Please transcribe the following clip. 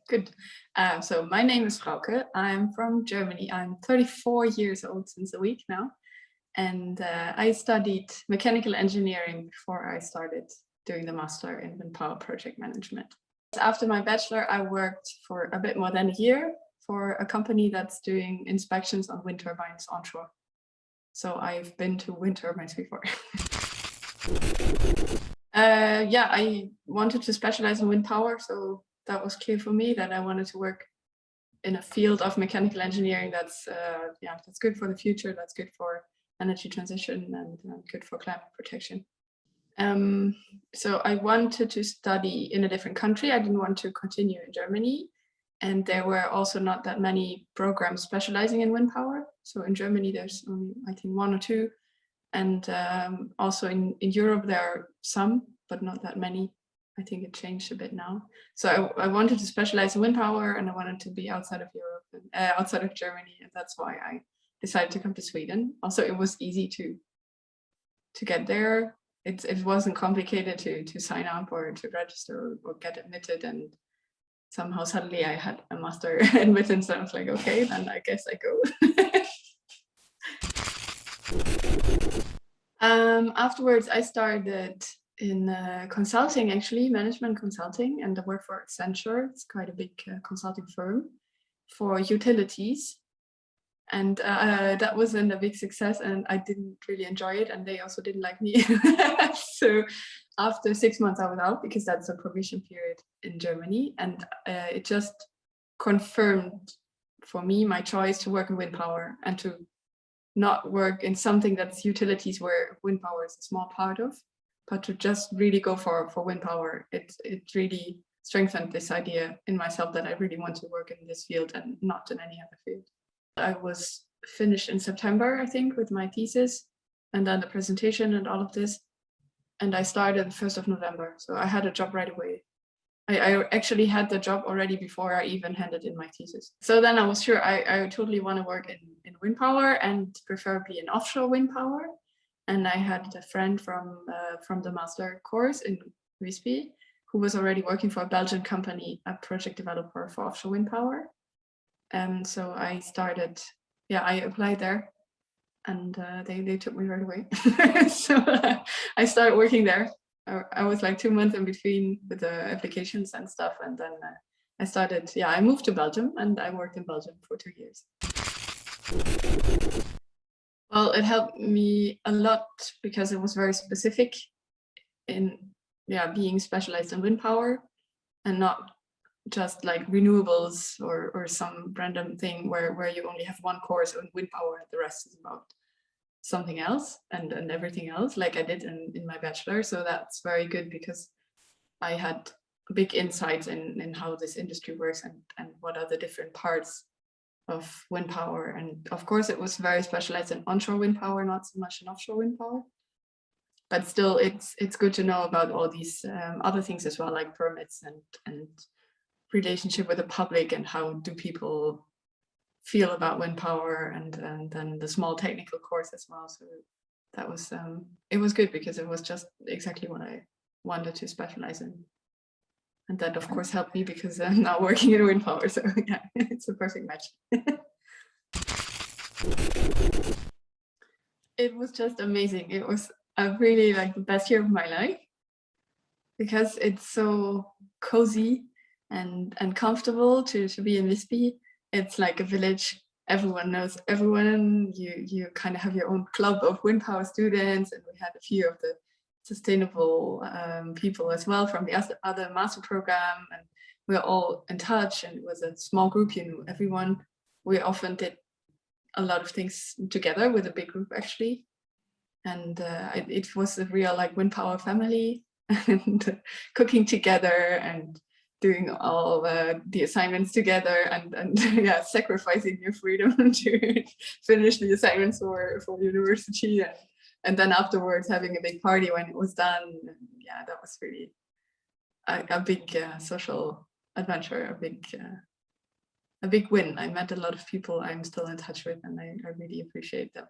Good. So my name is Frauke. I'm from Germany. I'm 34 years old since a week now. And I studied mechanical engineering before I started doing the master in wind power project management. After my bachelor, I worked for a bit more than a year for a company that's doing inspections on wind turbines onshore. So I've been to wind turbines before. Yeah, I wanted to specialize in wind power, so that was clear for me that I wanted to work in a field of mechanical engineering that's that's good for the future, that's good for energy transition, and good for climate protection. So I wanted to study in a different country. I didn't want to continue in Germany, and there were also not that many programs specializing in wind power. So in Germany, there's only, I think, one or two. And also in Europe, there are some, but not that many. I think it changed a bit now. So I wanted to specialize in wind power, and I wanted to be outside of Europe, and outside of Germany. And that's why I decided to come to Sweden. Also, it was easy to get there. It wasn't complicated to sign up or to register or get admitted. And somehow suddenly I had a master admittance. So I was like, okay, then I guess I go. Afterwards, I started in consulting, actually, management consulting, and I work for Accenture. It's quite a big consulting firm for utilities. And that wasn't a big success, and I didn't really enjoy it, and they also didn't like me. So after 6 months, I was out because that's a probation period in Germany. And it just confirmed for me my choice to work in wind power and to not work in something that's utilities where wind power is a small part of, but to just really go for wind power. It really strengthened this idea in myself that I really want to work in this field and not in any other field. I was finished in September, I think, with my thesis and then the presentation and all of this. And I started the 1st of November. So I had a job right away. I actually had the job already before I even handed in my thesis. So then I was sure I totally want to work in wind power, and preferably in offshore wind power. And I had a friend from the master course in Visby who was already working for a Belgian company, a project developer for offshore wind power. And so I started, I applied there, and they took me right away. So I started working there. I was like 2 months in between with the applications and stuff, and then I started, I moved to Belgium, and I worked in Belgium for 2 years. Well, it helped me a lot because it was very specific in being specialized in wind power and not just like renewables or some random thing where you only have one course on wind power and the rest is about something else and everything else, like I did in my bachelor. So that's very good because I had big insights in how this industry works and what are the different parts of wind power. And of course it was very specialized in onshore wind power, not so much in offshore wind power, but still it's good to know about all these other things as well, like permits and relationship with the public and how do people feel about wind power, and then the small technical course as well. So that was it was good because it was just exactly what I wanted to specialize in, and that of course helped me because I'm now working in wind power. So yeah, it's a perfect match. It was just amazing. It was really like the best year of my life because it's so cozy and comfortable to be in Visby. It's like a village. Everyone knows everyone. You kind of have your own club of wind power students, and we had a few of the sustainable people as well from the other master program, and we were all in touch, and it was a small group, you know, everyone. We often did a lot of things together with a big group actually, and it was a real like wind power family, and cooking together and doing all the assignments together, and sacrificing your freedom to finish the assignments for university, and then afterwards having a big party when it was done. And that was really a big social adventure, a big win. I met a lot of people I'm still in touch with, and I really appreciate them.